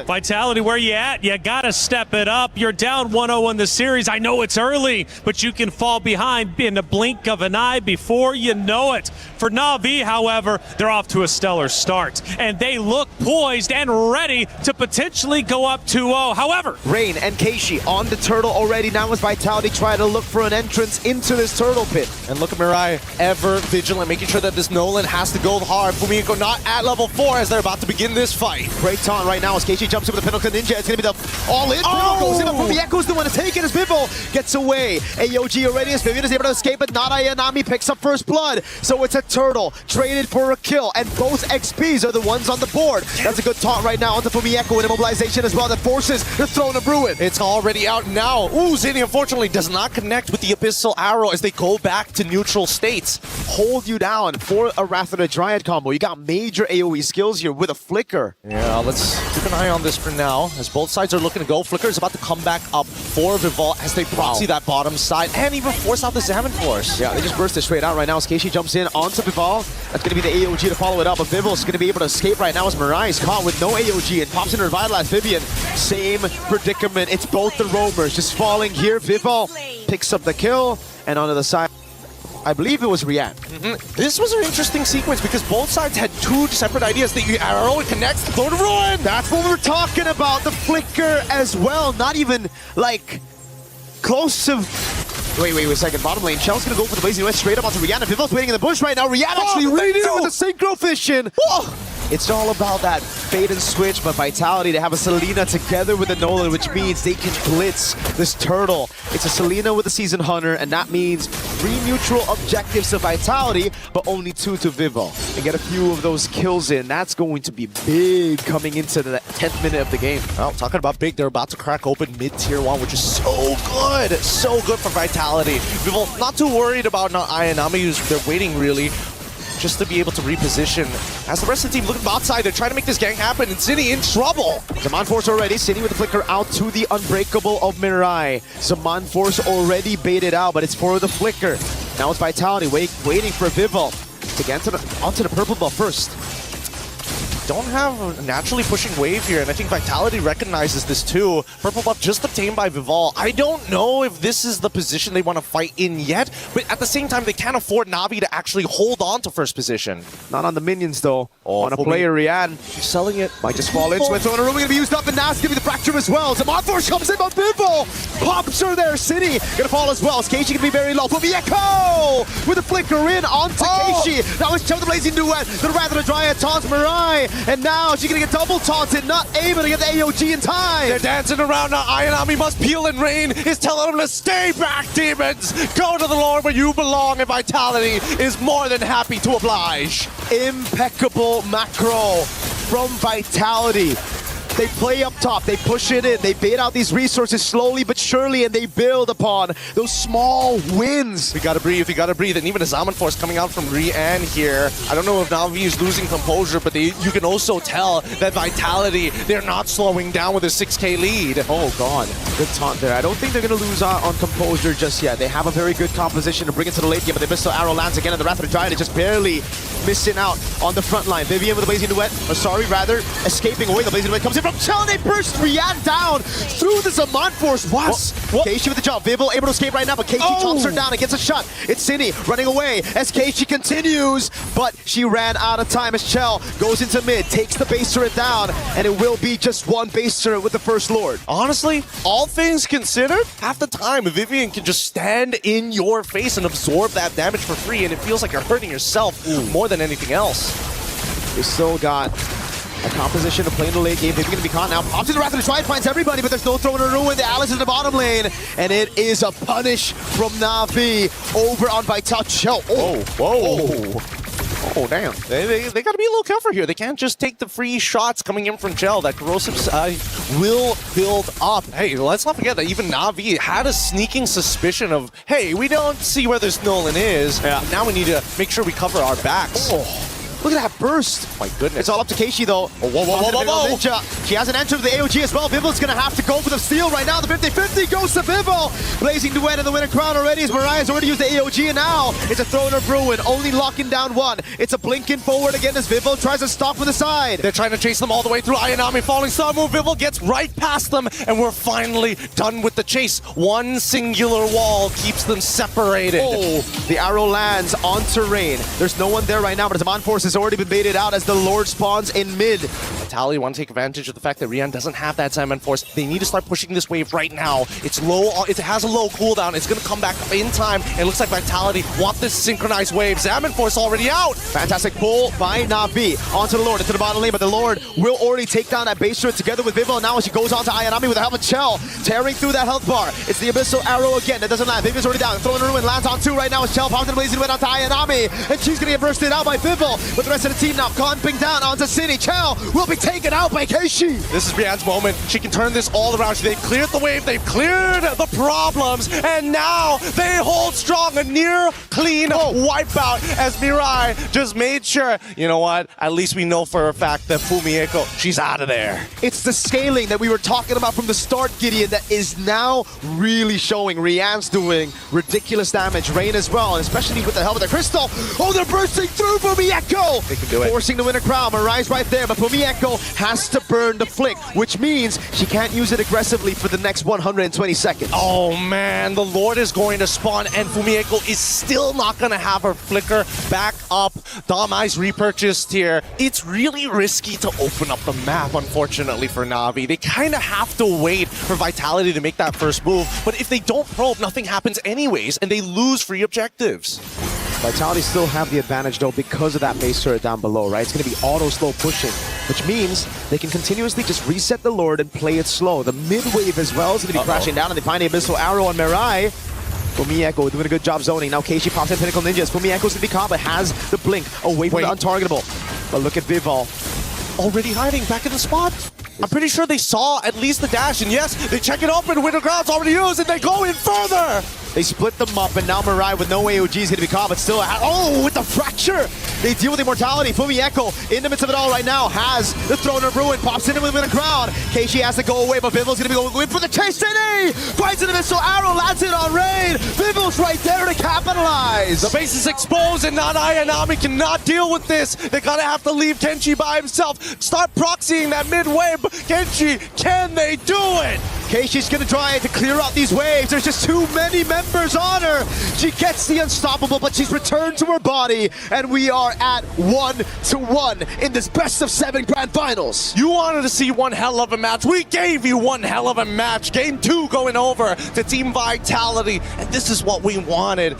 Vitality, where you at? You gotta step it up. You're down 1-0 in the series. I know it's early, but you can fall behind in the blink of an eye before you know it. For NAVI, however, they're off to a stellar start, and they look poised and ready to potentially go up 2-0. However, Rain and Keishi on the turtle already. Now as Vitality trying to look for an entrance into this turtle pit. And look at Mirai, ever vigilant, making sure that this Nolan has to go hard. Fumiko not at level 4 as they're about to begin this fight. Great taunt right now as Keishi jumps in with the Pinnacle Ninja. It's going to be the all-in. Goes in, but Fumieko's the one to take it as Vivo gets away. AOG already as Vivian is able to escape, but not Ayanami picks up first blood. So it's a turtle traded for a kill, and both XPs are the ones on the board. That's a good taunt right now onto Fumieko and immobilization as well that forces the Throne of Ruin. It's already out now. Ooh, Zini unfortunately does not connect with the Abyssal Arrow as they go back to neutral states. Hold you down for a Wrath of the Dryad combo. You got major AoE skills here with a Flicker. Yeah, let's keep an eye on this for now as both sides are looking to go. Flicker is about to come back up for Vivol as they proxy that bottom side and even force out the Zaman Force. Yeah, they just burst it straight out right now as Keishi jumps in onto Vivol. That's going to be the AOG to follow it up, but Vivol's going to be able to escape right now as Mirai is caught with no AOG and pops in Revitalize Vivian. Same predicament. It's both the roamers just falling here. Vivol picks up the kill, and onto the side, I believe it was Rian. This was an interesting sequence because both sides had two separate ideas. The arrow connects to Throne of Ruin. That's what we're talking about. The Flicker as well. Not even like close to. Wait a second. Bottom lane. Shell's gonna go for the Blazing West straight up onto Rihanna. Vivol's waiting in the bush right now. Rihanna actually reading it with the Synchro Fission. It's all about that fade and switch, but Vitality, they have a Selena together with a Nolan, which means they can blitz this turtle. It's a Selena with a Season Hunter, and that means 3 neutral objectives to Vitality, but only 2 to Vivo. And get a few of those kills in. That's going to be big coming into the 10th minute of the game. Well, talking about big, they're about to crack open mid-tier 1, which is so good. So good for Vitality. Vivo not too worried about not Ayanami, who's they're waiting really just to be able to reposition. As the rest of the team looking bot side, they're trying to make this gang happen, and Cini in trouble. Zaman Force already, Cini with the Flicker out to the Unbreakable of Mirai. Zaman Force already baited out, but it's for the Flicker. Now it's Vitality waiting for Vivo to get onto the purple buff first. Don't have a naturally pushing wave here, and I think Vitality recognizes this too. Purple buff just obtained by Vivol. I don't know if this is the position they want to fight in yet, but at the same time, they can't afford Navi to actually hold on to first position. Not on the minions though. On a player, Rian. She's selling it. Might just fall into it. So in a room going to be used up, and now it's going to be the Fracture as well. Zaman Force comes in, but Vivol pops her there. City going to fall as well. Keishi can be very low. But Echo with the Flicker in onto Keishi. Now it's Chum the Blazing Duet. The Wrath of the Dryad taunts Mirai. And now she's going to get double taunted, not able to get the AOG in time. They're dancing around now. Ayanami must peel, and Rain is telling them to stay back, demons. Go to the Lord where you belong, and Vitality is more than happy to oblige. Impeccable macro from Vitality. They play up top, they push it in, they bait out these resources slowly but surely, and they build upon those small wins. We gotta breathe, and even a Zaman Force coming out from Rian here. I don't know if Navi is losing composure, but you can also tell that Vitality, they're not slowing down with a 6k lead. Oh god, good taunt there. I don't think they're gonna lose on composure just yet. They have a very good composition to bring it to the late game, but the Abyssal Arrow lands again, and the Wrath of the Giant is just barely missing out on the front line. Vivian with the Blazing Duet, escaping away. The Blazing Duet comes in from Chell, and they burst Rian down through the Zaman Force. Keishi with the jump. Vivo able to escape right now, but Keishi chomps her down and gets a shot. It's Cini running away as Keishi continues, but she ran out of time as Chell goes into mid, takes the base turret down, and it will be just one base turret with the First Lord. Honestly, all things considered, half the time Vivian can just stand in your face and absorb that damage for free, and it feels like you're hurting yourself more than anything else. They still got a composition to play in the late game. They're going to be caught now. Pops in the Wrath of the Triad, finds everybody, but there's no Throne of Ruin. The Alice is in the bottom lane, and it is a punish from Navi over on Vitality. Oh, damn. They got to be a little careful here. They can't just take the free shots coming in from Gel. That corrosive side will build up. Hey, let's not forget that even Navi had a sneaking suspicion of, hey, we don't see where this Nolan is. Yeah. Now we need to make sure we cover our backs. Look at that burst. My goodness. It's all up to Keishi though. Oh, whoa. Ninja. She hasn't entered the AOG as well. Vival's gonna have to go for the steal right now. The 50-50 goes to Vival. Blazing duet in the winning crown already as Mariah's already used the AOG, and now it's a Throner Bruin, only locking down one. It's a blinking forward again as Vival tries to stop with the side. They're trying to chase them all the way through. Ayanami falling star move. Vival gets right past them, and we're finally done with the chase. One singular wall keeps them separated. Oh, the arrow lands on terrain. There's no one there right now, but the Zaman Force has already been baited out as the Lord spawns in mid. Vitality want to take advantage of the fact that Rian doesn't have that Zaman Force. They need to start pushing this wave right now. It's low. It has a low cooldown. It's going to come back in time. It looks like Vitality want this synchronized wave. Zaman Force already out. Fantastic pull by Navi onto the Lord, into the bottom lane, but the Lord will already take down that base turret together with Vival. Now she goes on to Ayanami with the help of Chell, tearing through that health bar. It's the Abyssal Arrow again. That doesn't land. Vival's already down. Throwing a ruin, lands on two right now as Chell pops in the blazing wind onto Ayanami, and she's going to get bursted out by Vival. But the rest of the team now clumping down onto City. Chell will be taken out by Keishi. This is Rian's moment. She can turn this all around. They've cleared the wave. They've cleared the problems. And now they hold strong. A near clean wipeout as Mirai just made sure, you know what? At least we know for a fact that Fumieko, she's out of there. It's the scaling that we were talking about from the start, Gideon, that is now really showing. Rian's doing ridiculous damage. Rain as well, and especially with the help of the Crystal. Oh, they're bursting through Fumieko! They can do it. Forcing the winner crown. Mariah's right there, but Fumieko has to burn the flick, which means she can't use it aggressively for the next 120 seconds. Oh man, the Lord is going to spawn and Fumieko is still not going to have her flicker back up. Damai's repurchased here. It's really risky to open up the map, unfortunately, for Navi. They kind of have to wait for Vitality to make that first move, but if they don't probe, nothing happens anyways, and they lose free objectives. Vitality still have the advantage though because of that base turret down below, right? It's going to be auto slow pushing, which means they can continuously just reset the Lord and play it slow. The mid wave as well is going to be crashing down, and they find the Abyssal Arrow on Mirai. Fumieko doing a good job zoning. Now Keishi pops in Pinnacle Ninjas. Fumieko's going to be caught, but has the blink away from the untargetable. But look at Vival. Already hiding back in the spot. I'm pretty sure they saw at least the dash, and yes, they check it open. Winter Ground's already used, and they go in further. They split them up, and now Mirai with no AOG is going to be caught, but still, with the fracture! They deal with immortality. Fumieko, in the midst of it all right now, has the Throne of Ruin, pops in with a crowd. Keishi has to go away, but Vival's going to be going in for the chase. City! Finds an Abyssal Arrow, lands it on Rain. Vival's right there to capitalize. The base is exposed, and not Ayanami cannot deal with this. They're going to have to leave Kenshi by himself. Start proxying that mid-wave. Kenshi, can they do it? Keishi's going to try to clear out these waves. There's just too many members on her. She gets the unstoppable, but she's returned to her body, and we are at 1-1 in this best of 7 grand finals. You wanted to see one hell of a match. We gave you one hell of a match. Game 2 going over to Team Vitality, and this is what we wanted.